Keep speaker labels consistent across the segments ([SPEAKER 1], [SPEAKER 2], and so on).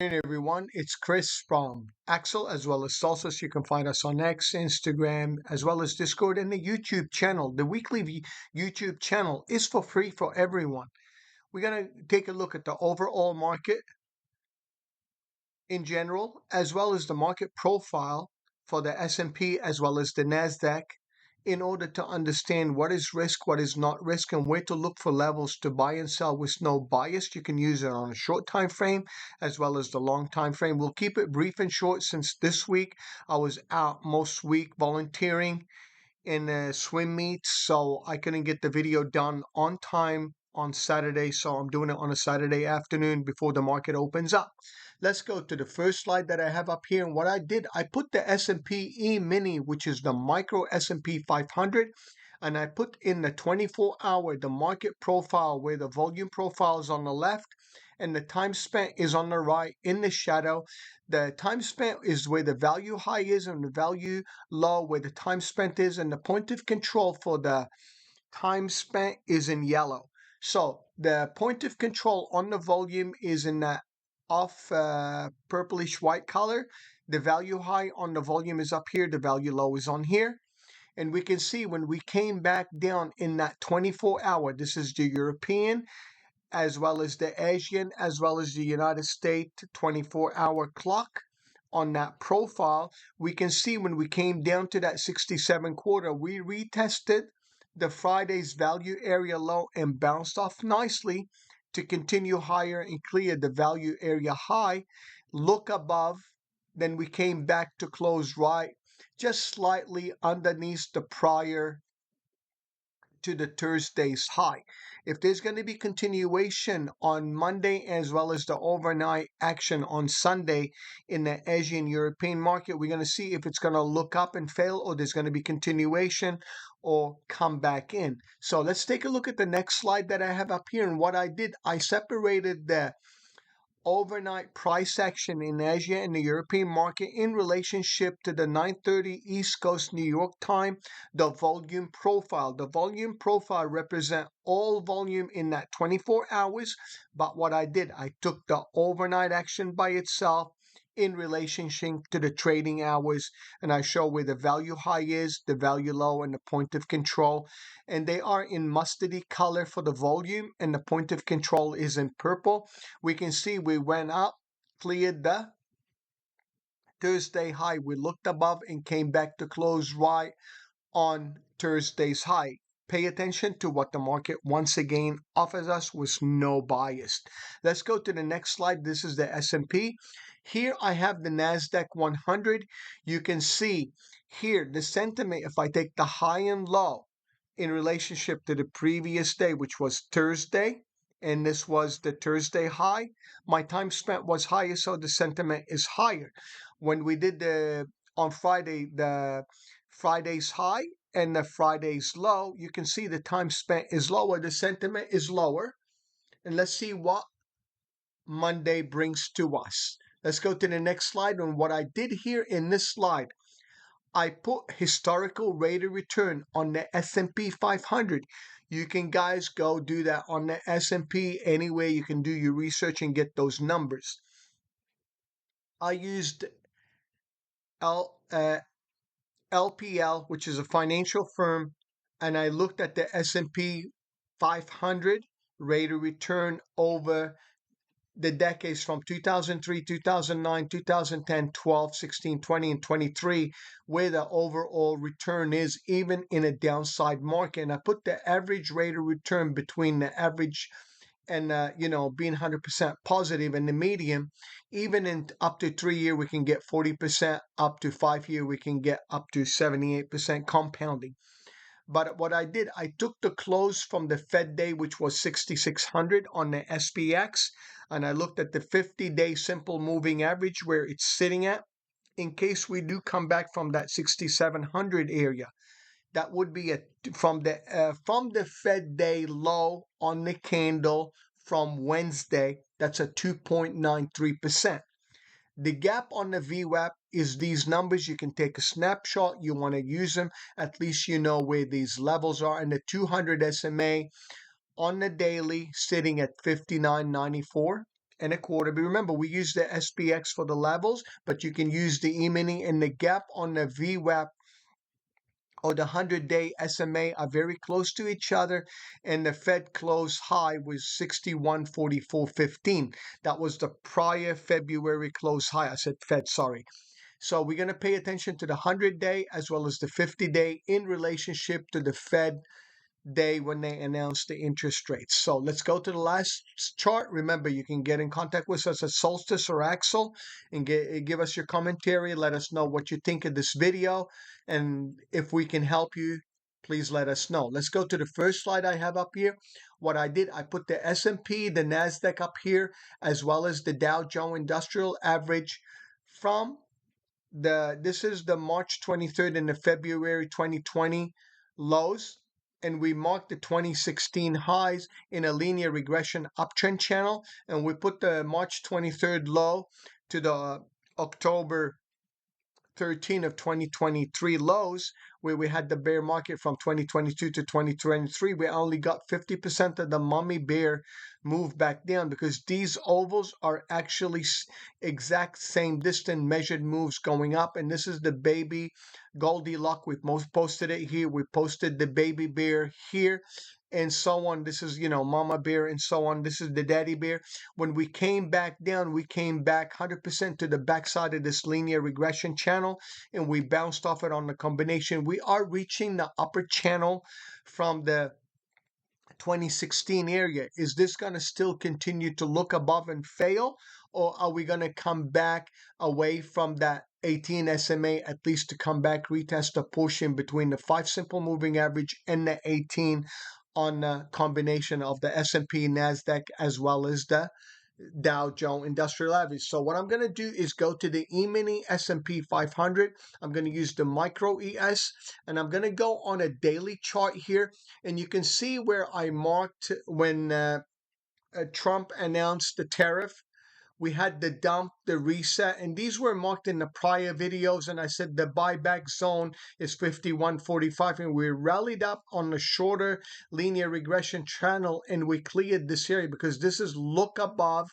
[SPEAKER 1] Hey everyone, it's Chris from Axel as well as Salsas. You can find us on X, Instagram, as well as Discord and the YouTube channel. The weekly YouTube channel is for free for everyone. We're going to take a look at the overall market in general, as well as the market profile for the S&P as well as the Nasdaq in order to understand what is risk, what is not risk, and where to look for levels to buy and sell with no bias. You can use it on a short time frame as well as the long time frame. We'll keep it brief and short since this week I was out most week volunteering in a swim meet, so I couldn't get the video done on time on Saturday, so I'm doing it on a Saturday afternoon before the market opens up. Let's go to the first slide that I have up here. And what I did, I put the S&P E-mini, which is the micro S&P 500, and I put in the 24-hour, the market profile, where the volume profile is on the left and the time spent is on the right in the shadow. The time spent is where the value high is and the value low where the time spent is, and the point of control for the time spent is in yellow. So the point of control on the volume is in that off purplish white color. The value high on the volume is up here, the value low is on here. And we can see when we came back down in that 24-hour, this is the European as well as the Asian as well as the United States 24-hour clock on that profile, we can see when we came down to that 67 quarter, we retested the Friday's value area low and bounced off nicely to continue higher and clear the value area high, look above, then we came back to close right, just slightly underneath the prior to the Thursday's high. If there's going to be continuation on Monday as well as the overnight action on Sunday in the Asian European market, we're going to see if it's going to look up and fail or there's going to be continuation or come back in. So let's take a look at the next slide that I have up here. And what I did, I separated the overnight price action in Asia and the European market in relationship to the 9:30 East Coast New York time, the volume profile. The volume profile represent all volume in that 24 hours, but what I did, I took the overnight action by itself in relationship to the trading hours, and I show where the value high is, the value low, and the point of control. And they are in mustardy color for the volume, and the point of control is in purple. We can see we went up, cleared the Thursday high. We looked above and came back to close right on Thursday's high. Pay attention to what the market once again offers us with no bias. Let's go to the next slide. This is the S&P. Here I have the NASDAQ 100. You can see here the sentiment, if I take the high and low in relationship to the previous day, which was Thursday, and this was the Thursday high, my time spent was higher, so the sentiment is higher. When we did on Friday, the Friday's high and the Friday's low, you can see the time spent is lower, the sentiment is lower. And let's see what Monday brings to us. Let's go to the next slide. And what I did here in this slide, I put historical rate of return on the S&P 500. You can guys go do that on the S&P anyway. You can do your research and get those numbers. I used LPL, which is a financial firm, and I looked at the S&P 500 rate of return over the decades from 2003, 2009, 2010, 12, 16, 20, and 23, where the overall return is even in a downside market. And I put the average rate of return between the average and being 100% positive and the medium. Even in up to 3 year we can get 40%, up to 5 year we can get up to 78% compounding. But what I did, I took the close from the Fed day, which was 6,600 on the SPX, and I looked at the 50-day simple moving average where it's sitting at in case we do come back from that 6,700 area. That would be from the Fed day low on the candle from Wednesday. That's a 2.93%. The gap on the VWAP is these numbers. You can take a snapshot. You want to use them. At least you know where these levels are. And the 200 SMA on the daily sitting at 59.94. and a quarter. But remember, we use the SPX for the levels, but you can use the E-mini, and the gap on the VWAP or the 100-day SMA are very close to each other, and the Fed close high was 61.4415. That was the prior February close high. I said Fed, sorry. So we're going to pay attention to the 100-day as well as the 50-day in relationship to the Fed day when they announce the interest rates. So let's go to the last chart. Remember, you can get in contact with us at Solstice or Axel and give us your commentary. Let us know what you think of this video. And if we can help you, please let us know. Let's go to the first slide I have up here. What I did, I put the S&P, the NASDAQ up here, as well as the Dow Jones Industrial Average from this is the March 23rd and the February 2020 lows, and we marked the 2016 highs in a linear regression uptrend channel, and we put the March 23rd low to the October 13 of 2023 lows, where we had the bear market from 2022 to 2023. We only got 50% of the mummy bear move back down, because these ovals are actually exact same distant measured moves going up. And this is the baby Goldilocks. We most posted it here. We posted the baby bear here, and so on. This is, mama bear, and so on. This is the daddy bear. When we came back down, we came back 100% to the backside of this linear regression channel, and we bounced off it on the combination. We are reaching the upper channel from the 2016 area. Is this going to still continue to look above and fail, or are we going to come back away from that 18 SMA, at least to come back, retest a portion between the 5 simple moving average and the 18 on the combination of the S&P, NASDAQ, as well as the Dow Jones Industrial Average? So what I'm going to do is go to the E-mini S&P 500. I'm going to use the micro ES, and I'm going to go on a daily chart here, and you can see where I marked when Trump announced the tariff. We had the dump, the reset, and these were marked in the prior videos, and I said the buyback zone is 51.45, and we rallied up on the shorter linear regression channel, and we cleared this area because this is look above,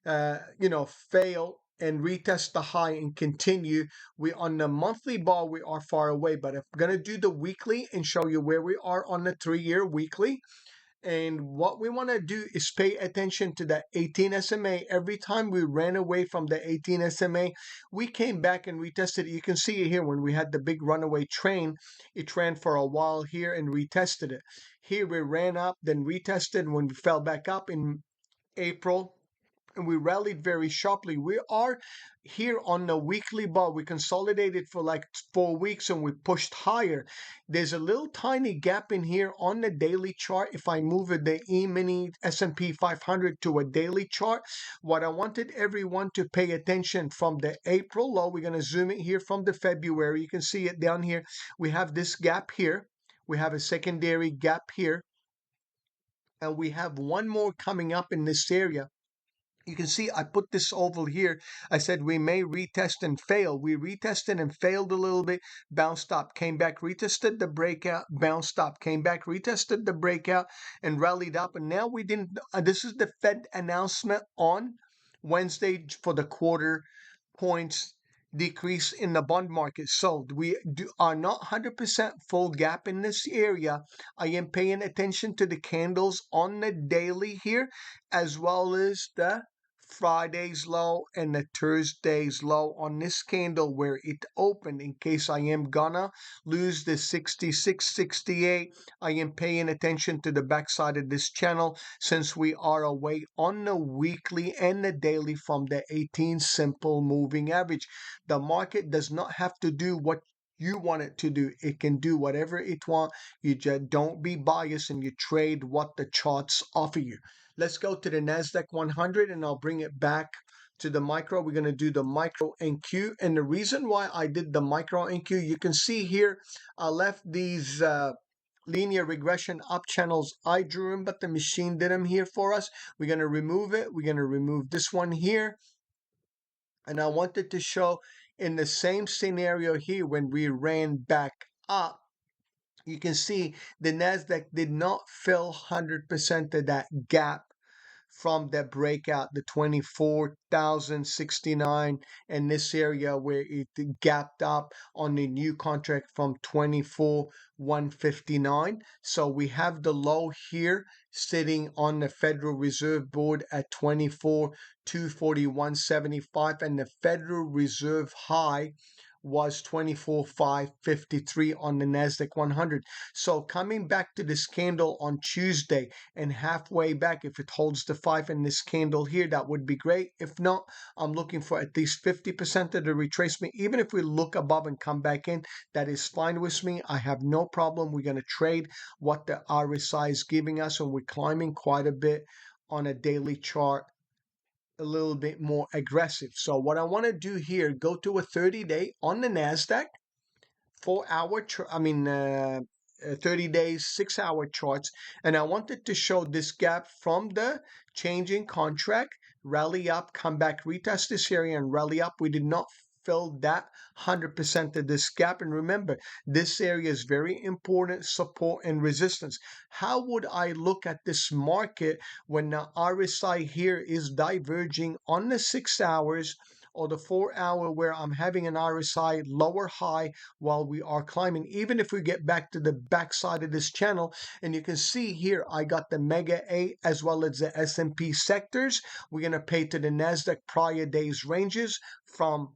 [SPEAKER 1] fail and retest the high and continue. We on the monthly bar, we are far away, but I'm going to do the weekly and show you where we are on the 3-year weekly. And what we want to do is pay attention to that 18 SMA. Every time we ran away from the 18 SMA, we came back and retested it. You can see it here when we had the big runaway train. It ran for a while here and retested it. Here we ran up, then retested when we fell back up in April, and we rallied very sharply. We are here on the weekly bar. We consolidated for like 4 weeks and we pushed higher. There's a little tiny gap in here on the daily chart. If I move the E-mini S&P 500 to a daily chart, what I wanted everyone to pay attention from the April low, we're going to zoom it here from the February. You can see it down here. We have this gap here. We have a secondary gap here. And we have one more coming up in this area. You can see I put this oval here. I said we may retest and fail. We retested and failed a little bit, bounced up, came back, retested the breakout, bounced up, came back, retested the breakout, and rallied up. And now we didn't. This is the Fed announcement on Wednesday for the quarter points decrease in the bond market. So we are not 100% full gap in this area. I am paying attention to the candles on the daily here, as well as the Friday's low and the Thursday's low on this candle where it opened. In case I am gonna lose the 66.68, I am paying attention to the backside of this channel, since we are away on the weekly and the daily from the 18 simple moving average. The market does not have to do what you want it to do. It can do whatever it wants. You just don't be biased and you trade what the charts offer you. Let's go to the NASDAQ 100 and I'll bring it back to the micro. We're going to do the micro NQ. And the reason why I did the micro NQ, you can see here, I left these linear regression up channels. I drew them, but the machine did them here for us. We're going to remove it. We're going to remove this one here. And I wanted to show in the same scenario here when we ran back up, you can see the NASDAQ did not fill 100% of that gap from that breakout, the 24,069, and this area where it gapped up on the new contract from 24,159. So we have the low here sitting on the Federal Reserve Board at 24,241.75, and the Federal Reserve high was 24,553 on the Nasdaq 100. So coming back to this candle on Tuesday and halfway back, if it holds the 5 in this candle here, that would be great. If not, I'm looking for at least 50% of the retracement. Even if we look above and come back in, that is fine with me. I have no problem. We're going to trade what the RSI is giving us, and we're climbing quite a bit on a daily chart, a little bit more aggressive. So what I want to do here, go to a 30-day on the Nasdaq, 4 hour, 30 days, 6 hour charts. And I wanted to show this gap from the changing contract, rally up, come back, retest this area and rally up. We did not fill that 100% of this gap. And remember, this area is very important, support and resistance. How would I look at this market when the RSI here is diverging on the 6 hours or the 4 hour where I'm having an RSI lower high while we are climbing? Even if we get back to the backside of this channel, and you can see here I got the mega A as well as the S&P sectors. We're going to pay to the Nasdaq prior days ranges from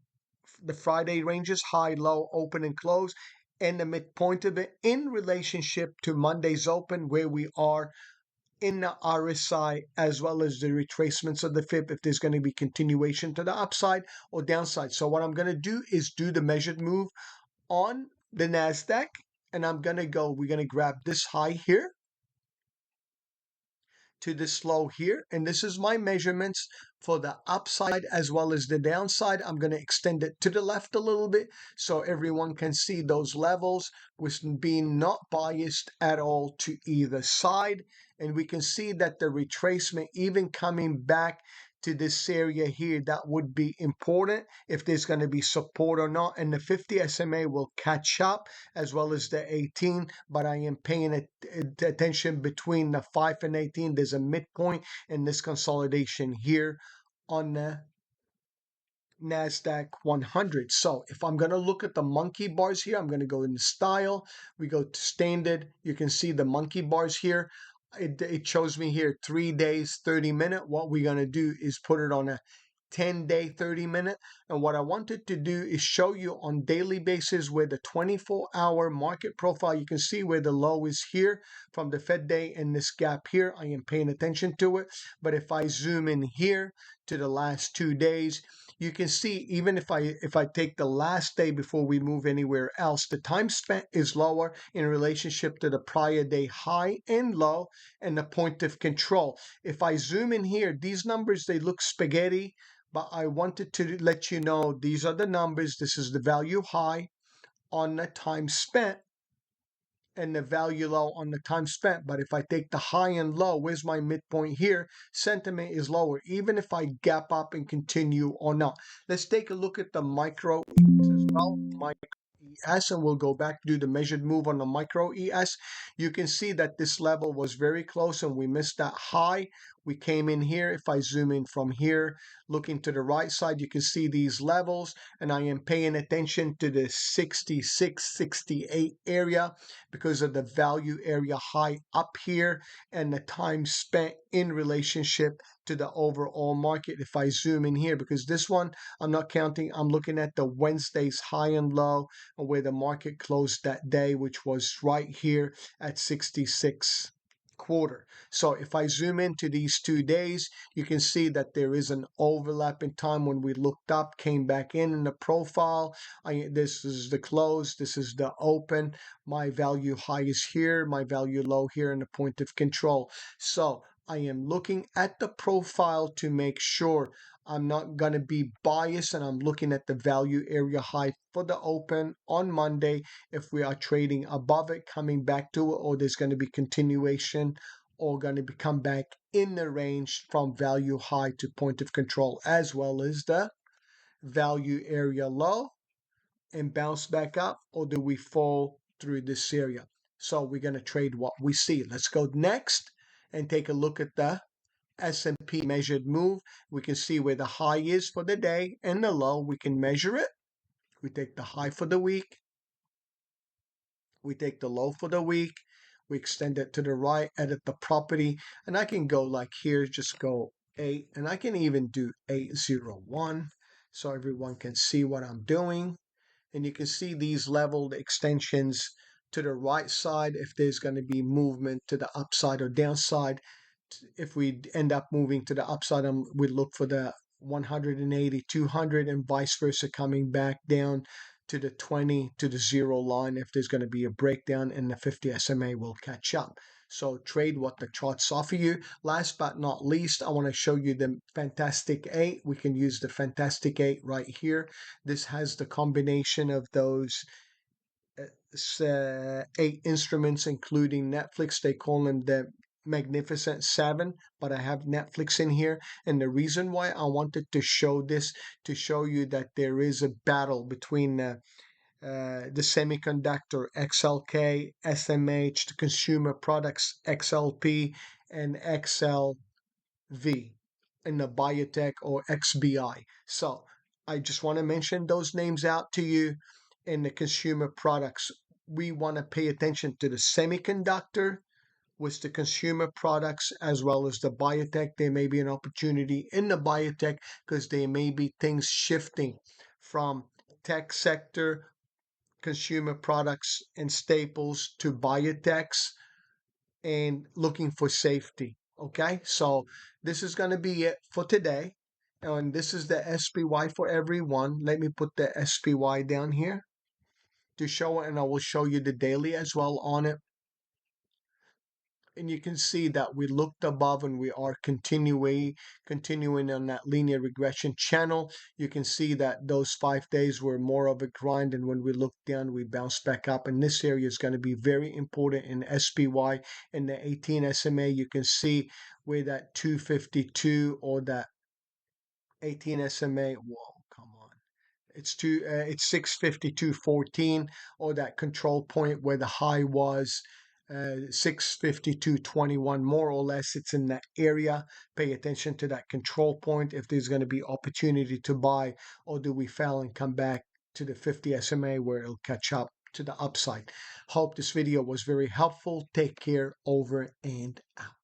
[SPEAKER 1] the Friday ranges, high, low, open and close, and the midpoint of it in relationship to Monday's open, where we are in the RSI, as well as the retracements of the fib, if there's going to be continuation to the upside or downside. So what I'm going to do is do the measured move on the NASDAQ, and we're going to grab this high here to this low here, and this is my measurements for the upside as well as the downside. I'm going to extend it to the left a little bit so everyone can see those levels with being not biased at all to either side. And we can see that the retracement, even coming back to this area here, that would be important if there's going to be support or not. And the 50 SMA will catch up as well as the 18, but I am paying attention between the 5 and 18. There's a midpoint in this consolidation here on the NASDAQ 100. So if I'm going to look at the monkey bars here, I'm going to go in style. We go to standard. You can see the monkey bars here. It shows me here 3 days, 30-minute. What we're going to do is put it on a 10-day, 30-minute. And what I wanted to do is show you on daily basis where the 24-hour market profile, you can see where the low is here from the Fed day and this gap here. I am paying attention to it. But if I zoom in here to the last 2 days, you can see even if I take the last day before we move anywhere else, the time spent is lower in relationship to the prior day high and low and the point of control. If I zoom in here, these numbers, they look spaghetti, but I wanted to let you know these are the numbers. This is the value high on the time spent and the value low on the time spent. But if I take the high and low, where's my midpoint here? Sentiment is lower, even if I gap up and continue or not. Let's take a look at the micro as well. ES, and we'll go back to do the measured move on the micro ES. You can see that this level was very close and we missed that high. We came in here. If I zoom in from here, looking to the right side, you can see these levels, and I am paying attention to the 66, 68 area because of the value area high up here and the time spent in relationship to the overall market. If I zoom in here, because this one I'm not counting, I'm looking at the Wednesday's high and low where the market closed that day, which was right here at 66 quarter. So if I zoom into these 2 days, you can see that there is an overlap in time when we looked up, came back in the profile. This is the close, this is the open. My value high is here, my value low here, and the point of control. So I am looking at the profile to make sure I'm not going to be biased, and I'm looking at the value area high for the open on Monday. If we are trading above it, coming back to it, or there's going to be continuation or going to come back in the range from value high to point of control, as well as the value area low, and bounce back up, or do we fall through this area? So we're going to trade what we see. Let's go next and take a look at the S&P measured move. We can see where the high is for the day and the low. We can measure it. We take the high for the week. We take the low for the week. We extend it to the right, edit the property, and I can go like here, just go 8, and I can even do 801 so everyone can see what I'm doing. And you can see these leveled extensions to the right side if there's going to be movement to the upside or downside. If we end up moving to the upside, we look for the 180, 200, and vice versa, coming back down to the 20 to the 0 line. If there's going to be a breakdown, and the 50 SMA will catch up. So trade what the charts offer you. Last but not least, I want to show you the Fantastic 8. We can use the Fantastic 8 right here. This has the combination of those 8 instruments, including Netflix. They call them the Magnificent Seven, but I have Netflix in here. And the reason why I wanted to show this, to show you that there is a battle between the semiconductor XLK, SMH, the consumer products XLP, and XLV in the biotech or XBI. So I just want to mention those names out to you. In the consumer products, we want to pay attention to the semiconductor with the consumer products as well as the biotech. There may be an opportunity in the biotech because there may be things shifting from tech sector, consumer products and staples to biotechs, and looking for safety. Okay, so this is going to be it for today. And this is the SPY for everyone. Let me put the SPY down here to show it, and I will show you the daily as well on it. And you can see that we looked above and we are continuing on that linear regression channel. You can see that those 5 days were more of a grind, and when we look down, we bounce back up. And this area is going to be very important in SPY. In the 18 SMA, you can see where that 252 or that 18 SMA. Whoa, come on. It's 652.14, or that control point where the high was 652.21, more or less. It's in that area. Pay attention to that control point if there's going to be opportunity to buy, or do we fail and come back to the 50 SMA where it'll catch up to the upside. Hope this video was very helpful. Take care. Over and out.